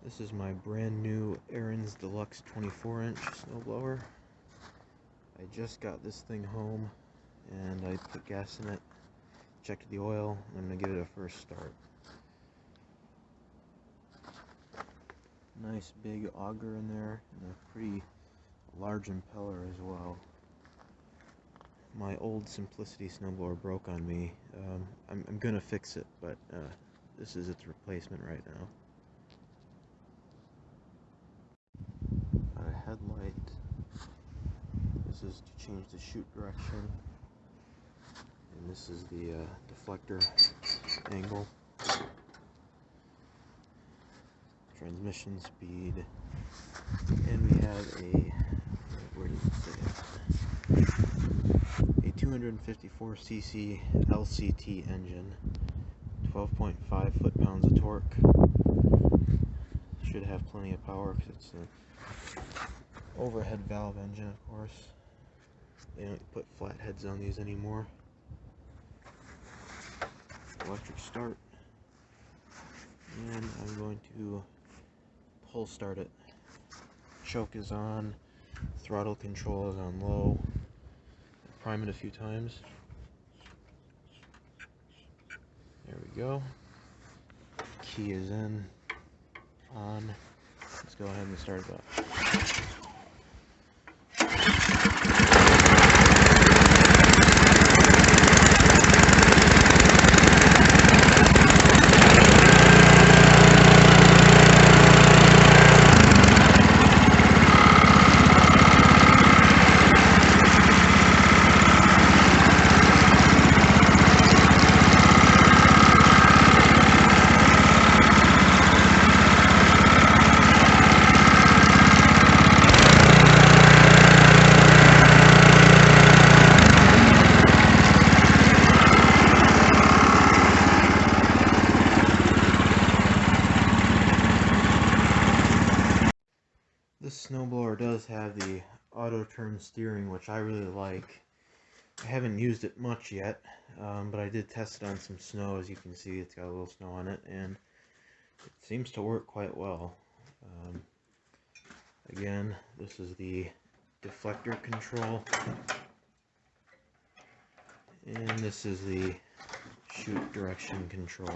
This is my brand new Ariens Deluxe 24-inch snowblower. I just got this thing home and I put gas in it, checked the oil, and I'm going to give it a first start. Nice big auger in there and a pretty large impeller as well. My old Simplicity snowblower broke on me. I'm going to fix it, but this is its replacement right now. A headlight. This is to change the shoot direction, and this is the deflector angle. Transmission speed, and we have a, where does it say it? A 254cc LCT engine, 12.5 foot-pounds of torque. Should have plenty of power because it's an overhead valve engine, of course. They don't put flatheads on these anymore. Electric start, and I'm going to pull start it. Choke is on, throttle control is on low. Prime it a few times. There we go. Key is in, on. Let's go ahead and start it up. This snowblower does have the auto turn steering, which I really like. I haven't used it much yet, but I did test it on some snow. As you can see, it's got a little snow on it, and it seems to work quite well. Again, this is the deflector control, and this is the shoot direction control.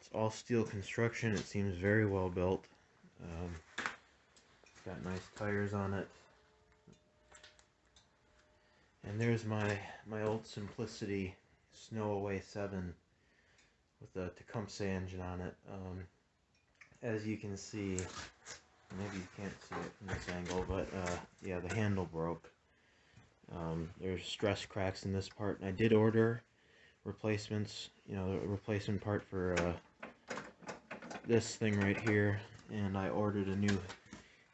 It's all steel construction. It seems very well built. It's got nice tires on it. And there's my old Simplicity Snowaway 7 with the Tecumseh engine on it. As you can see, maybe you can't see it from this angle, but yeah, the handle broke. There's stress cracks in this part, and I did order replacements, the replacement part for this thing right here, and I ordered a new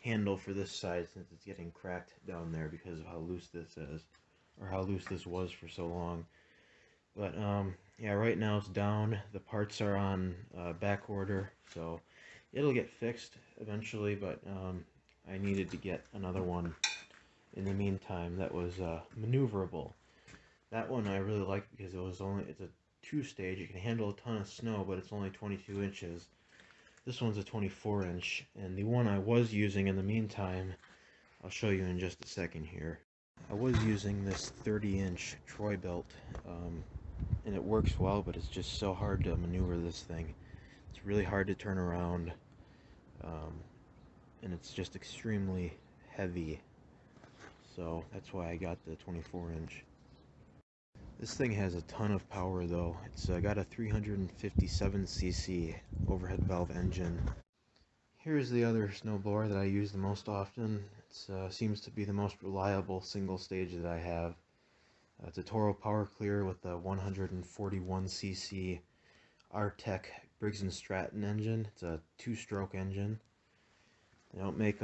handle for this side since it's getting cracked down there because of how loose this is, or how loose this was for so long. But yeah, right now it's down. The parts are on back order, so it'll get fixed eventually, but I needed to get another one in the meantime that was maneuverable. That one I really like because it's a 2-stage. It can handle a ton of snow, but it's only 22 inches. This one's a 24-inch, and the one I was using in the meantime, I'll show you in just a second here. I was using this 30-inch Troy belt, and it works well, but it's just so hard to maneuver this thing. It's really hard to turn around, and it's just extremely heavy, so that's why I got the 24-inch. This thing has a ton of power though. It's got a 357cc overhead valve engine. Here's the other snowblower that I use the most often. It seems to be the most reliable single stage that I have. It's a Toro Power Clear with a 141cc Artec Briggs & Stratton engine. It's a 2-stroke engine. They don't make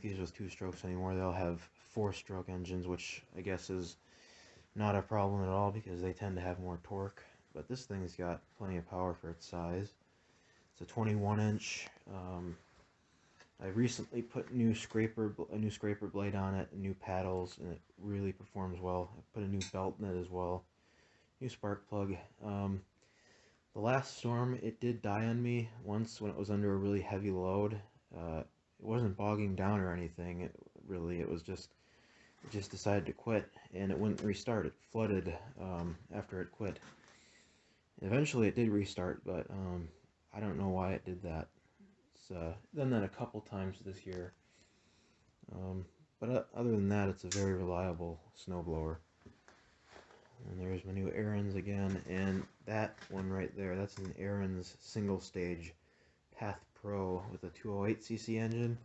these with 2 strokes anymore. They'll have 4-stroke engines, which I guess is not a problem at all because they tend to have more torque. But this thing's got plenty of power for its size. It's a 21-inch. I recently put a new scraper blade on it, and new paddles, and it really performs well. I put a new belt in it as well. New spark plug. The The last storm, it did die on me once when it was under a really heavy load. It wasn't bogging down or anything, really, it just decided to quit, and it wouldn't restart. It flooded after it quit. Eventually it did restart, but I don't know why it did that. It's done that a couple times this year. But other than that, it's a very reliable snowblower. And there's my new Ariens again, and that one right there, that's an Ariens single stage Path Pro with a 208cc engine.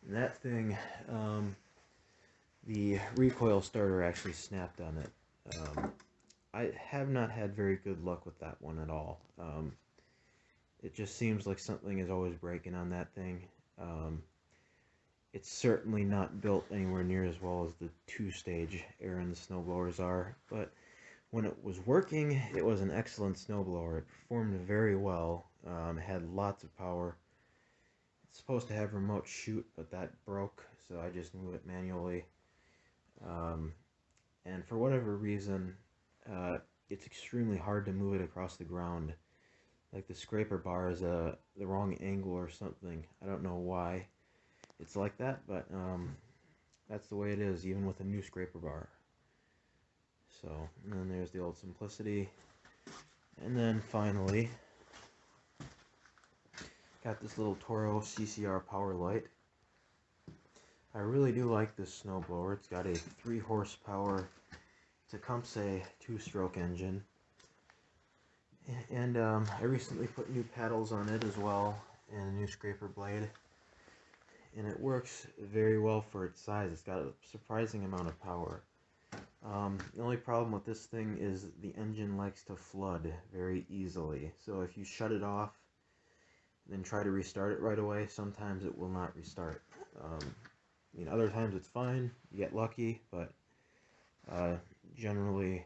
And that thing, the recoil starter actually snapped on it. I have not had very good luck with that one at all. It just seems like something is always breaking on that thing. It's certainly not built anywhere near as well as the two-stage Ariens snowblowers are, but when it was working, it was an excellent snowblower. It performed very well. It had lots of power. It's supposed to have remote shoot, but that broke, so I just moved it manually. And for whatever reason, it's extremely hard to move it across the ground. Like the scraper bar is the wrong angle or something. I don't know why it's like that, but that's the way it is, even with a new scraper bar. So, and then there's the old Simplicity. And then finally, got this little Toro CCR power light. I really do like this snowblower. It's got a 3 horsepower Tecumseh 2-stroke engine. And I recently put new paddles on it as well, and a new scraper blade. And it works very well for its size. It's got a surprising amount of power. The only problem with this thing is the engine likes to flood very easily. So if you shut it off, then try to restart it right away, sometimes it will not restart. I mean, other times it's fine, you get lucky, but generally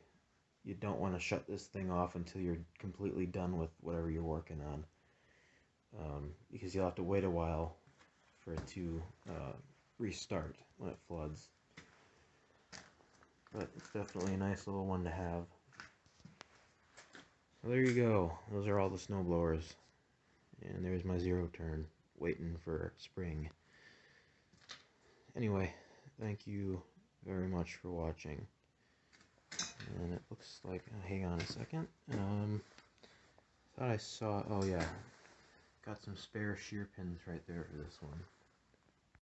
you don't want to shut this thing off until you're completely done with whatever you're working on, because you'll have to wait a while for it to restart when it floods. But it's definitely a nice little one to have. So there you go. Those are all the snowblowers. And there's my zero turn, waiting for spring. Anyway, thank you very much for watching. And it looks like, hang on a second. Thought I saw, oh yeah, got some spare shear pins right there for this one.